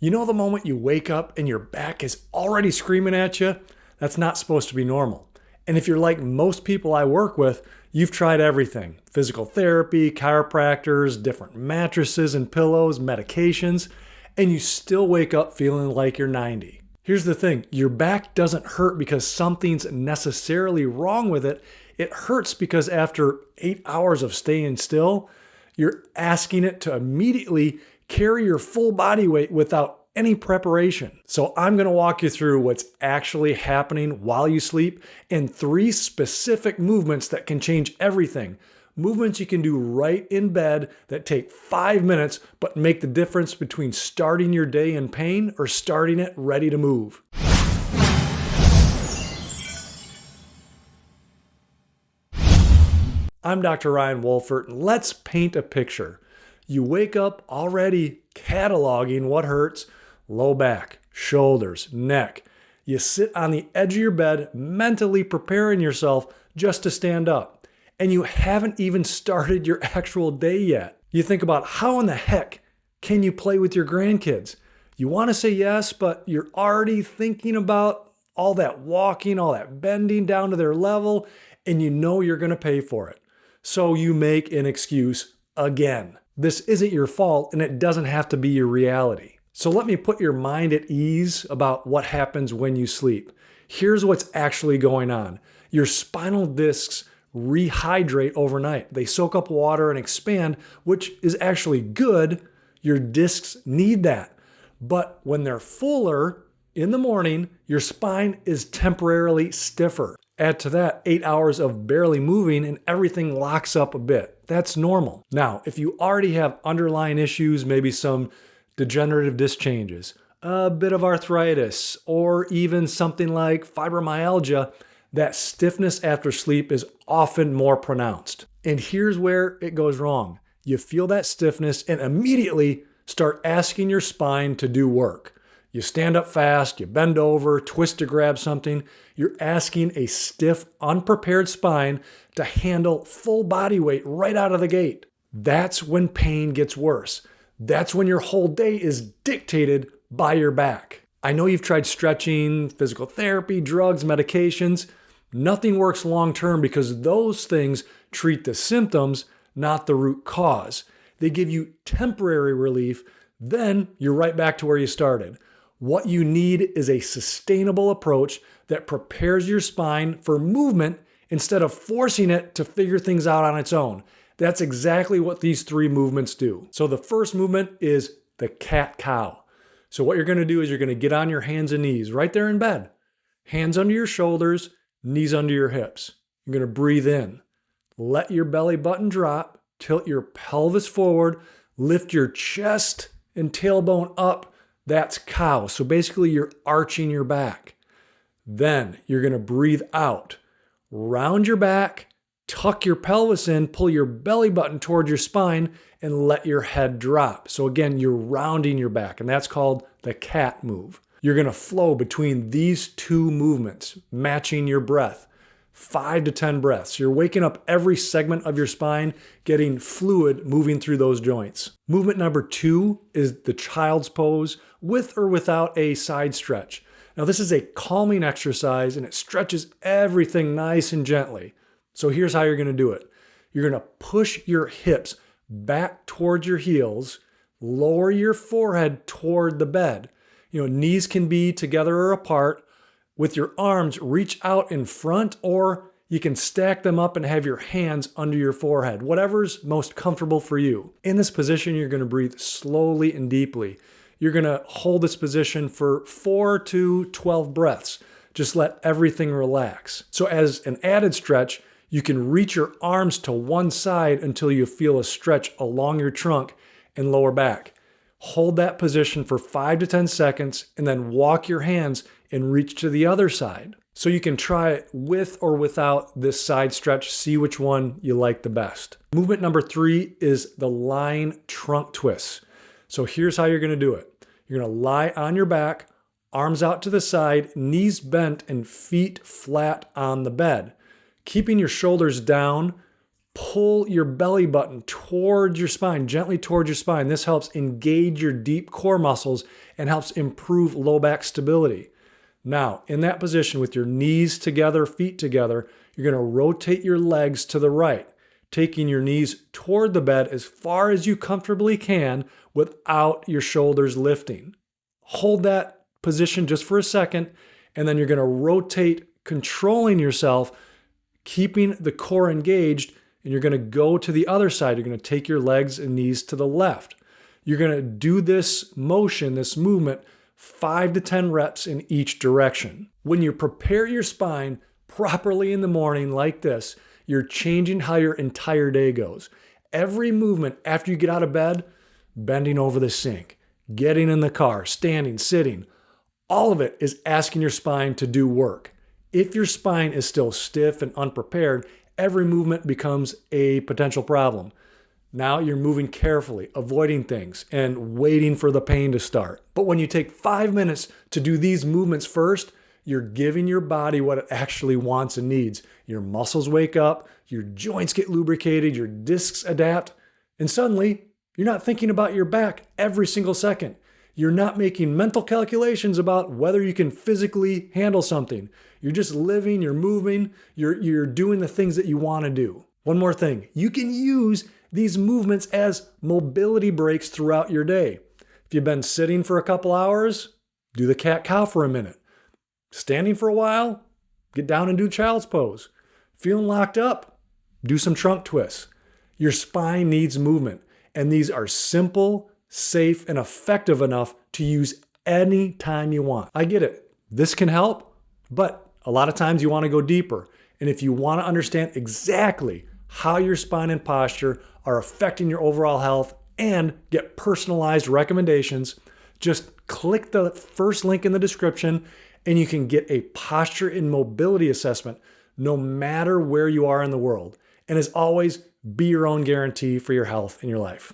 You know the moment you wake up and your back is already screaming at you? That's not supposed to be normal. And if you're like most people I work with, you've tried everything. Physical therapy, chiropractors, different mattresses and pillows, medications, and you still wake up feeling like you're 90. Here's the thing, your back doesn't hurt because something's necessarily wrong with it. It hurts because after 8 hours of staying still, you're asking it to immediately carry your full body weight without any preparation. So I'm going to walk you through what's actually happening while you sleep and 3 specific movements that can change everything. Movements you can do right in bed that take 5 minutes but make the difference between starting your day in pain or starting it ready to move. I'm Dr. Ryan Wohlfert, and let's paint a picture. You wake up already cataloging what hurts: low back, shoulders, neck. You sit on the edge of your bed, mentally preparing yourself just to stand up. And you haven't even started your actual day yet. You think about how in the heck can you play with your grandkids? You want to say yes, but you're already thinking about all that walking, all that bending down to their level, and you know you're going to pay for it. So you make an excuse again. This isn't your fault, and it doesn't have to be your reality. So let me put your mind at ease about what happens when you sleep. Here's what's actually going on. Your spinal discs rehydrate overnight. They soak up water and expand, which is actually good. Your discs need that. But when they're fuller in the morning, your spine is temporarily stiffer. Add to that 8 hours of barely moving and everything locks up a bit. That's normal. Now, if you already have underlying issues, maybe some degenerative disc changes, a bit of arthritis, or even something like fibromyalgia, that stiffness after sleep is often more pronounced. And here's where it goes wrong. You feel that stiffness and immediately start asking your spine to do work. You stand up fast, you bend over, twist to grab something. You're asking a stiff, unprepared spine to handle full body weight right out of the gate. That's when pain gets worse. That's when your whole day is dictated by your back. I know you've tried stretching, physical therapy, drugs, medications. Nothing works long term because those things treat the symptoms, not the root cause. They give you temporary relief, then you're right back to where you started. What you need is a sustainable approach that prepares your spine for movement instead of forcing it to figure things out on its own. That's exactly what these 3 movements do. So the first movement is the cat-cow. So what you're going to do is you're going to get on your hands and knees right there in bed. Hands under your shoulders, knees under your hips. You're going to breathe in. Let your belly button drop. Tilt your pelvis forward. Lift your chest and tailbone up. That's cow. So basically you're arching your back. Then you're going to breathe out. Round your back, tuck your pelvis in, pull your belly button toward your spine, and let your head drop. So again, you're rounding your back, and that's called the cat move. You're going to flow between these 2 movements, matching your breath. 5 to 10 breaths. You're waking up every segment of your spine, getting fluid moving through those joints. Movement number 2 is the child's pose with or without a side stretch. Now this is a calming exercise and it stretches everything nice and gently. So here's how you're going to do it. You're going to push your hips back towards your heels, lower your forehead toward the bed. Knees can be together or apart. With your arms, reach out in front, or you can stack them up and have your hands under your forehead, whatever's most comfortable for you. In this position, you're going to breathe slowly and deeply. You're going to hold this position for 4 to 12 breaths. Just let everything relax. So as an added stretch, you can reach your arms to one side until you feel a stretch along your trunk and lower back. Hold that position for 5 to 10 seconds and then walk your hands and reach to the other side. So you can try it with or without this side stretch, see which one you like the best. Movement number 3 is the lying trunk twist. So here's how you're going to do it. You're going to lie on your back, arms out to the side, knees bent, and feet flat on the bed. Keeping your shoulders down, pull your belly button towards your spine, gently towards your spine. This helps engage your deep core muscles and helps improve low back stability. Now, in that position with your knees together, feet together, you're going to rotate your legs to the right, taking your knees toward the bed as far as you comfortably can without your shoulders lifting. Hold that position just for a second, and then you're going to rotate, controlling yourself, keeping the core engaged, and you're going to go to the other side. You're going to take your legs and knees to the left. You're going to do this motion, this movement, 5 to 10 reps in each direction. When you prepare your spine properly in the morning like this, you're changing how your entire day goes. Every movement after you get out of bed, bending over the sink, getting in the car, standing, sitting, all of it is asking your spine to do work. If your spine is still stiff and unprepared, every movement becomes a potential problem. Now you're moving carefully, avoiding things, and waiting for the pain to start. But when you take 5 minutes to do these movements first, you're giving your body what it actually wants and needs. Your muscles wake up, your joints get lubricated, your discs adapt, and suddenly you're not thinking about your back every single second. You're not making mental calculations about whether you can physically handle something. You're just living, you're moving, you're doing the things that you want to do. One more thing, you can use these movements as mobility breaks throughout your day. If you've been sitting for a couple hours, do the cat-cow for a minute. Standing for a while, get down and do child's pose. Feeling locked up, do some trunk twists. Your spine needs movement, and these are simple, safe, and effective enough to use any time you want. I get it. This can help, but a lot of times you want to go deeper. And if you want to understand exactly how your spine and posture are affecting your overall health and get personalized recommendations, just click the first link in the description and you can get a posture and mobility assessment no matter where you are in the world. And as always, be your own guarantee for your health and your life.